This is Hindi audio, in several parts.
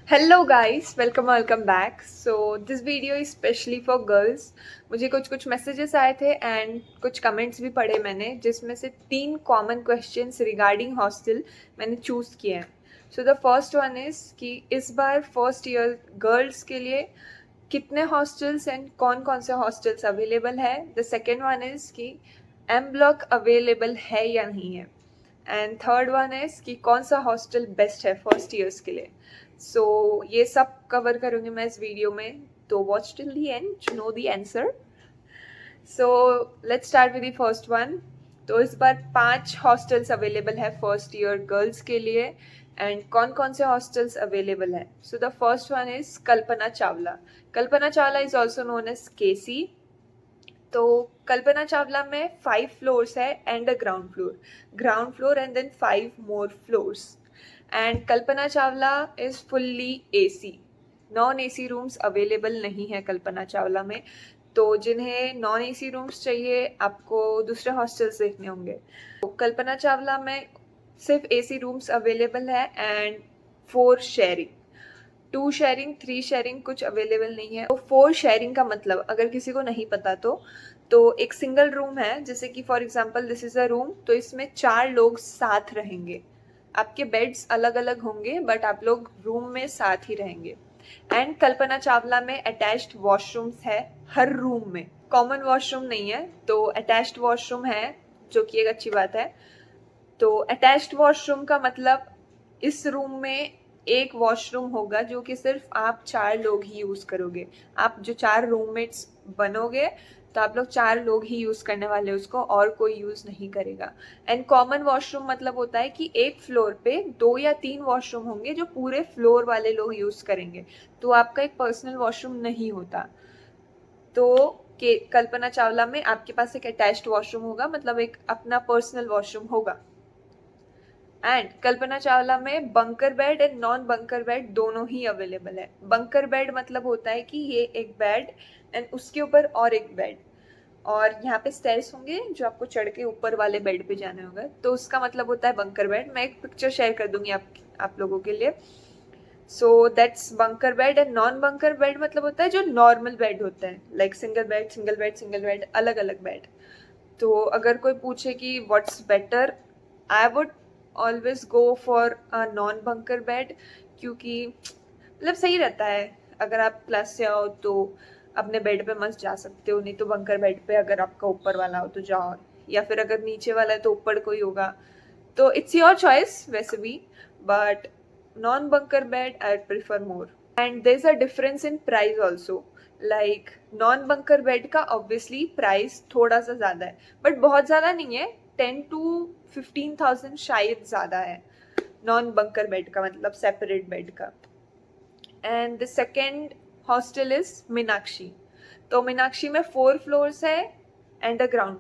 Hello guys, welcome back. So this video is specially for girls. मुझे कुछ मैसेजेस आए थे एंड कुछ कमेंट्स भी पढ़े मैंने, जिसमें से 3 कॉमन क्वेश्चंस रिगार्डिंग हॉस्टल मैंने चूज़ किए हैं। सो द फर्स्ट वन इज़ कि इस बार फर्स्ट ईयर गर्ल्स के लिए कितने हॉस्टल्स एंड कौन कौन से हॉस्टल्स अवेलेबल है। द सेकेंड वन इज़ कि एम ब्लॉक अवेलेबल है या नहीं है। एंड थर्ड वन इज कि कौन सा हॉस्टल बेस्ट है फर्स्ट ईयर्स के लिए। सो ये सब कवर करूँगी मैं इस वीडियो में, तो watch till the end to know the answer. So let's start with the first one. तो इस बार 5 हॉस्टल्स अवेलेबल है फर्स्ट ईयर गर्ल्स के लिए। एंड कौन कौन से हॉस्टल्स अवेलेबल है? So the first one is Kalpana Chawla. Kalpana Chawla is also known as KC. तो कल्पना चावला में 5 फ्लोर्स है and a ground floor and then 5 more floors. And Kalpana Chawla is fully AC. Non AC rooms available नहीं है कल्पना चावला में। तो जिन्हें नॉन एसी रूम्स चाहिए, आपको दूसरे हॉस्टल्स देखने होंगे। तो कल्पना चावला में सिर्फ एसी रूम्स अवेलेबल है एंड 4 शेयरिंग। 2 शेयरिंग 3 शेयरिंग कुछ अवेलेबल नहीं है। तो 4 शेयरिंग का मतलब अगर किसी को नहीं पता तो एक सिंगल रूम है, जैसे कि for example this is a room, तो इसमें 4 लोग साथ रहेंगे। आपके बेड्स अलग अलग होंगे बट आप लोग रूम में साथ ही रहेंगे। एंड कल्पना चावला में अटैच्ड वॉशरूम्स है हर रूम में। कॉमन वॉशरूम नहीं है, तो अटैच्ड वॉशरूम है, जो कि एक अच्छी बात है। तो अटैच्ड वॉशरूम का मतलब इस रूम में एक वॉशरूम होगा जो कि सिर्फ आप 4 लोग ही यूज करोगे। आप जो 4 रूममेट्स बनोगे, तो आप लोग 4 लोग ही यूज करने वाले उसको, और कोई यूज नहीं करेगा। एंड कॉमन वॉशरूम मतलब होता है कि एक फ्लोर पे 2 या 3 वॉशरूम होंगे जो पूरे फ्लोर वाले लोग यूज करेंगे। तो आपका एक पर्सनल वॉशरूम नहीं होता। तो कल्पना चावला में आपके पास एक अटैच्ड वॉशरूम होगा, मतलब एक अपना पर्सनल वॉशरूम होगा। एंड कल्पना चावला में bunker bed and non bunker bed दोनों ही अवेलेबल है। बंकर बेड मतलब होता है कि ये एक बेड एंड उसके ऊपर और एक बेड, और यहाँ पे स्टेयर्स होंगे जो आपको चढ़ के ऊपर वाले बेड पे जाना होगा, तो उसका मतलब होता है बंकर बेड। मैं एक पिक्चर शेयर कर दूंगी आप लोगों के लिए। So that's bunker bed. And non bunker bed मतलब होता है जो नॉर्मल बेड होता है, लाइक सिंगल बेड, अलग अलग बेड। तो अगर कोई पूछे कि what's better, I would always go for a non bunker bed, क्योंकि मतलब सही रहता है। अगर आप क्लास से आओ तो अपने बेड पे मस्त जा सकते हो, नहीं तो बंकर बेड पे अगर आपका ऊपर वाला हो तो जाओ, या फिर अगर नीचे वाला है तो ऊपर कोई होगा। तो इट्स योर चॉइस वैसे भी, but non bunker bed I prefer more. And there is a difference in price also. Like non bunker bed का ऑब्वियसली प्राइस थोड़ा सा ज़्यादा है, बट बहुत ज़्यादा नहीं है। 10 to 15,000 शायद ज़्यादा है नॉन बंकर बेड का, मतलब सेपरेट बेड का। And the second hostel is Meenakshi. तो मीनाक्षी में 4 फ्लोर्स है and a ground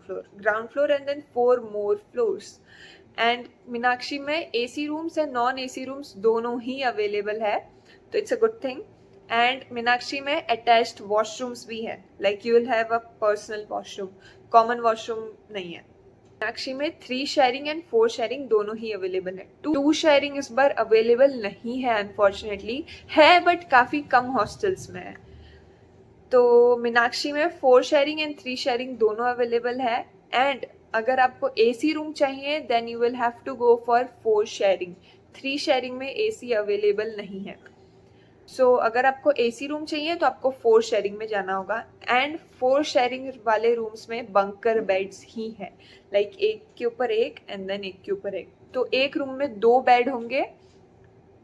floor and then 4 more floors. And Meenakshi में AC rooms and non AC rooms दोनों ही अवेलेबल है, तो it's a good thing. And Meenakshi में अटैच्ड वॉशरूम्स भी है, like you will have a personal washroom, common washroom नहीं है। मीनाक्षी में 3 शेयरिंग एंड 4 शेयरिंग दोनों ही अवेलेबल है। 2 शेयरिंग इस बार अवेलेबल नहीं है अनफॉर्चुनेटली, है बट काफ़ी कम हॉस्टल्स में है। तो मीनाक्षी में 4 शेयरिंग एंड 3 शेयरिंग दोनों अवेलेबल है। एंड अगर आपको एसी रूम चाहिए then you will have to go for 4 sharing. 3 sharing में एसी अवेलेबल नहीं है। सो अगर आपको एसी रूम चाहिए तो आपको 4 शेयरिंग में जाना होगा। एंड 4 शेयरिंग वाले रूम्स में बंकर बेड्स ही है, लाइक एक के ऊपर एक एंड देन एक के ऊपर एक। तो एक रूम में 2 बेड होंगे,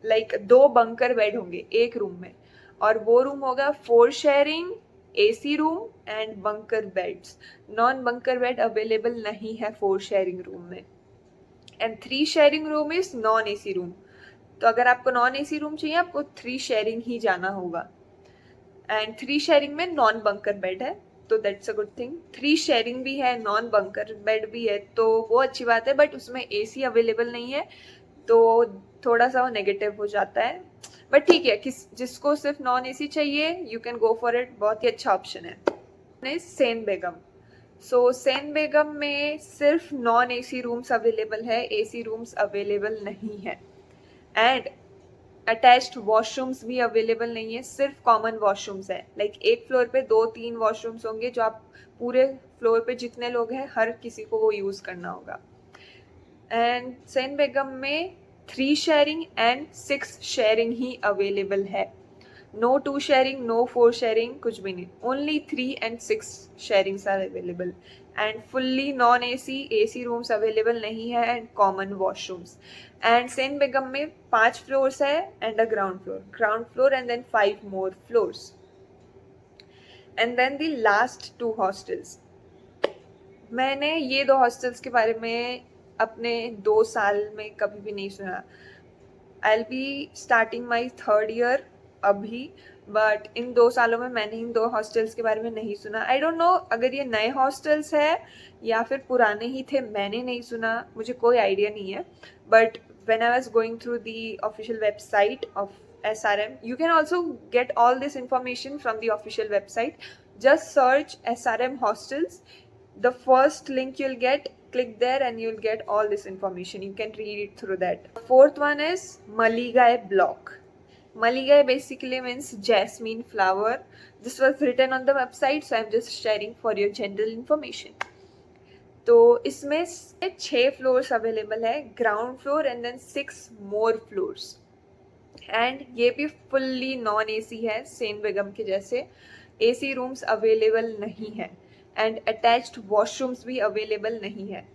लाइक 2 बंकर बेड होंगे एक रूम में, और वो रूम होगा 4 sharing, AC room and bunker beds. Non bunker bed available नहीं है 4 शेयरिंग रूम में। And 3 sharing room is non AC room. तो अगर आपको नॉन एसी रूम चाहिए, आपको 3 शेयरिंग ही जाना होगा। एंड 3 शेयरिंग में नॉन बंकर बेड है, तो that's a good thing. 3 sharing भी है, नॉन बंकर बेड भी है, तो वो अच्छी बात है, बट उसमें एसी अवेलेबल नहीं है, तो थोड़ा सा वो नेगेटिव हो जाता है। बट ठीक है, जिसको सिर्फ नॉन एसी चाहिए you can go for it, बहुत ही अच्छा ऑप्शन है। सेन बेगम। सो सेन बेगम में सिर्फ नॉन एसी रूम्स अवेलेबल है, एसी रूम्स अवेलेबल नहीं है। एंड अटैच्ड वॉशरूम्स भी अवेलेबल नहीं है, सिर्फ कॉमन वॉशरूम्स है। लाइक एक फ्लोर पे 2-3 वॉशरूम्स होंगे जो आप पूरे फ्लोर पे जितने लोग हैं हर किसी को वो यूज़ करना होगा। एंड सेंट बेगम में 3 sharing and 6 sharing he available है। No 2 sharing, no 4 sharing, कुछ भी नहीं। Only 3 and 6 sharings are available. And fully non-AC, AC rooms available नहीं है and common washrooms. And Saint Begum में 5 floors है and a ground floor. Ground floor and then 5 more floors. And then the last 2 hostels. मैंने ये 2 hostels के बारे में अपने 2 साल में कभी भी नहीं सुना। I'll be starting my 3rd year अभी, बट इन 2 सालों में मैंने इन 2 हॉस्टल्स के बारे में नहीं सुना। आई डोंट नो अगर ये नए हॉस्टल्स है या फिर पुराने ही थे, मैंने नहीं सुना, मुझे कोई आइडिया नहीं है। But when I was going through the official website of SRM, you can also get all this information from the official website. Just search SRM hostels. The first link you'll get, click there and you'll get all this information. You can read it through that. The fourth one is Maligai block. Maligai basically means jasmine flower. This was written on the website, so I'm just sharing for your general information. तो इसमें 6 फ्लोर्स अवेलेबल है, ground floor and then 6 more floors. And ये भी फुल्ली नॉन एसी है, सेंट बेगम के जैसे। एसी रूम्स अवेलेबल नहीं है एंड अटैच्ड वॉशरूम्स भी अवेलेबल नहीं है।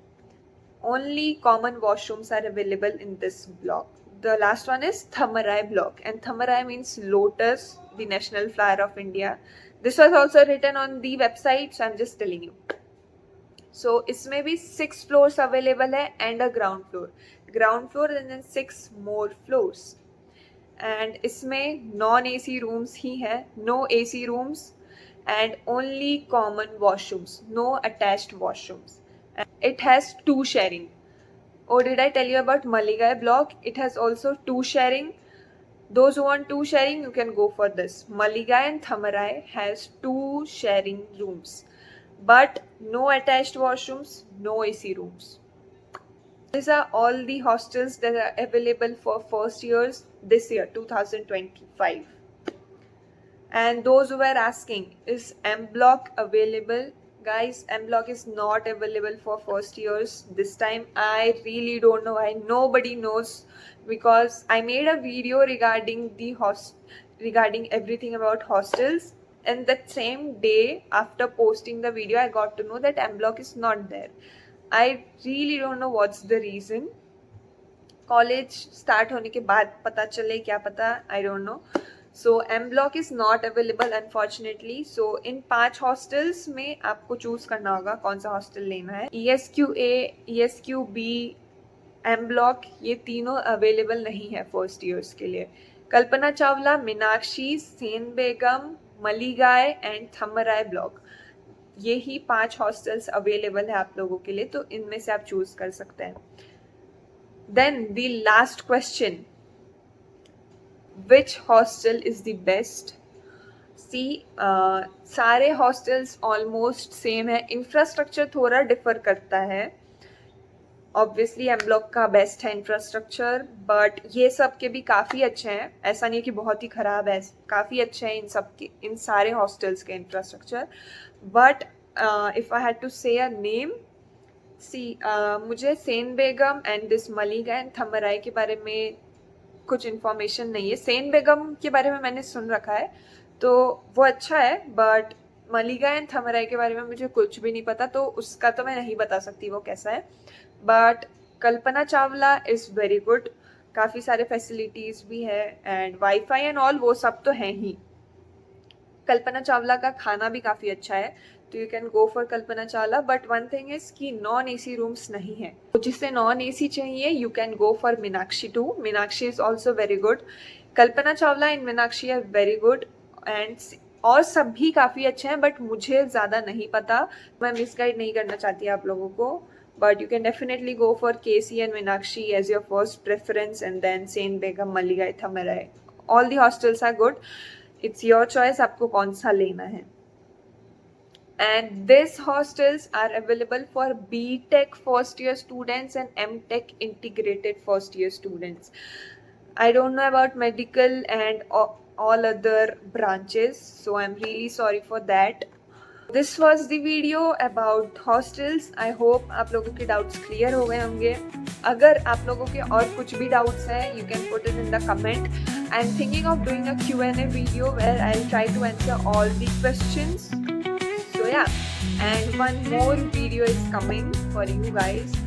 Only common washrooms are available in this block. The last one is Thamarai block, and Thamarai means lotus, the national flower of India. This was also written on the website, so I'm just telling you. So इसमें भी 6 floors available है and a ground floor and then 6 more floors. And इसमें non AC rooms ही है, no AC rooms and only common washrooms, no attached washrooms. And it has 2 sharing. Oh, did I tell you about Maligai block? It has also 2 sharing. Those who want 2 sharing, you can go for this. Maligai and Thamarai has 2 sharing rooms, but no attached washrooms, no AC rooms. These are all the hostels that are available for first years this year, 2025. And those who were asking, is M block available? Guys, M block is not available for first years this time. I really don't know why. Nobody knows, because I made a video regarding regarding everything about hostels, and that same day after posting the video I got to know that M block is not there. I really don't know what's the reason. College start होने के बाद पता चले, क्या पता, I don't know. So M block is not available unfortunately. So in 5 hostels में आपको चूज करना होगा कौन सा हॉस्टल लेना है। ESQA, ESQB, M block ये तीनों अवेलेबल नहीं है फर्स्ट ईयर्स के लिए। Kalpana Chawla, Meenakshi, Senbagam, Malligai and Thamarai block, ये ही 5 हॉस्टल्स अवेलेबल है आप लोगों के लिए, तो इनमें से आप चूज कर सकते हैं। Then the last question, which hostel is the best? See, सारे hostels almost same है, infrastructure थोड़ा differ करता है। Obviously M block का best है infrastructure, but ये सब के भी काफ़ी अच्छे हैं, ऐसा नहीं कि बहुत ही ख़राब है, काफ़ी अच्छे हैं इन सब के, इन सारे hostels के infrastructure. But if I had to say a name, मुझे Senbagam and this Malligai and Thamarai के बारे में कुछ इन्फॉर्मेशन नहीं है। सेंट बेगम के बारे में मैंने सुन रखा है, तो वो अच्छा है, बट मलिगा एंड थमराई के बारे में मुझे कुछ भी नहीं पता, तो उसका तो मैं नहीं बता सकती वो कैसा है। But Kalpana Chawla is very good, काफ़ी सारे फैसिलिटीज़ भी है एंड वाईफाई एंड ऑल वो सब तो है ही। कल्पना चावला का खाना भी काफ़ी अच्छा है, तो you can go for Kalpana Chawla. But one thing is कि नॉन एसी रूम्स नहीं है, तो जिससे नॉन एसी चाहिए you can go for Meenakshi too. Meenakshi is also very good. Kalpana Chawla and Meenakshi are very good and और सब भी काफ़ी अच्छे हैं, बट मुझे ज़्यादा नहीं पता, मैं मिसगाइड नहीं करना चाहती आप लोगों को। But you can definitely go for KC and Meenakshi as your first preference and then Senbagam, Malligai, Thamarai. All the hostels are good, it's your choice आपको कौन सा लेना है। And these hostels are available for BTech first year students and MTech integrated first year students. I don't know about medical and all other branches, so I'm really sorry for that. This was the video about hostels. I hope आप लोगों के doubts clear हो गए होंगे. अगर आप लोगों के और कुछ भी doubts हैं, you can put it in the comment. I'm thinking of doing a Q&A video where I'll try to answer all the questions. So yeah, and one more video is coming for you guys.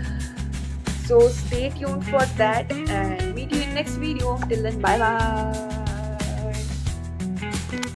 So stay tuned for that and meet you in next video. Till then, bye bye.